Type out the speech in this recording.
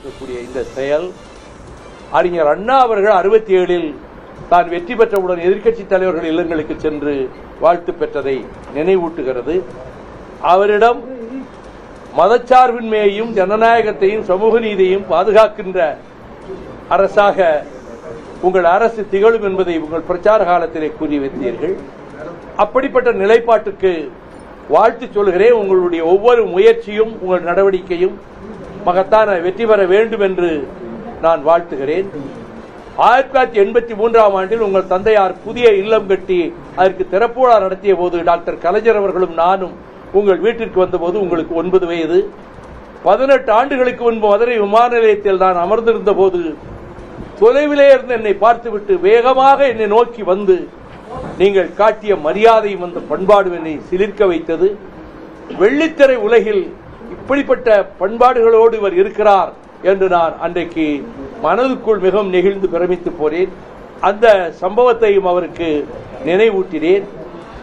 செய்திருக்கக்கூடிய இந்த செயல் அறிஞர் அண்ணா அவர்கள் 67 தான் வெற்றி பெற்றவுடன் எதிர்க்கட்சி தலைவர்கள் இல்லங்களுக்கு சென்று வாழ்த்து பெற்றதை நினைவூட்டுகிறது. அவரிடம் மதச்சார்பின்மையையும் ஜனநாயகத்தையும் சமூக நீதியையும் பாதுகாக்கின்ற அரசாக உங்கள் அரசு திகழும் என்பதை உங்கள் பிரச்சார காலத்திலே கூறி வைத்தீர்கள். அப்படிப்பட்ட நிலைப்பாட்டுக்கு வாழ்த்து சொல்கிறேன். உங்களுடைய ஒவ்வொரு முயற்சியும் உங்கள் நடவடிக்கையும் மகத்தான வெற்றி பெற வேண்டும் என்று நான் வாழ்த்துகிறேன். 1983ஆம் ஆண்டில் உங்கள் தந்தையார் புதிய இல்லம் கட்டி அதற்கு திறப்பு விழா நடத்திய போது டாக்டர் கலைஞர் அவர்களும் நானும் உங்கள் வீட்டிற்கு வந்தபோது உங்களுக்கு 9 வயது. 18 ஆண்டுகளுக்கு முன்பு மதுரை விமான நிலையத்தில் நான் அமர்ந்திருந்த போது தொலைவிலே இருந்து என்னை பார்த்துவிட்டு வேகமாக என்னை நோக்கி வந்து நீங்கள் காட்டிய மரியாதையும் அந்த பண்பாடு என்னை சிலிர்க்க வைத்தது. வெள்ளித்திரை உலகில் இப்படிப்பட்ட பண்பாடுகளோடு இவர் இருக்கிறார் என்று நான் அன்றைக்கு மனதுக்குள் மிகவும் நெகிழ்ந்து பிரமித்து போனேன். அந்த சம்பவத்தையும் அவருக்கு நினைவூட்டினேன்.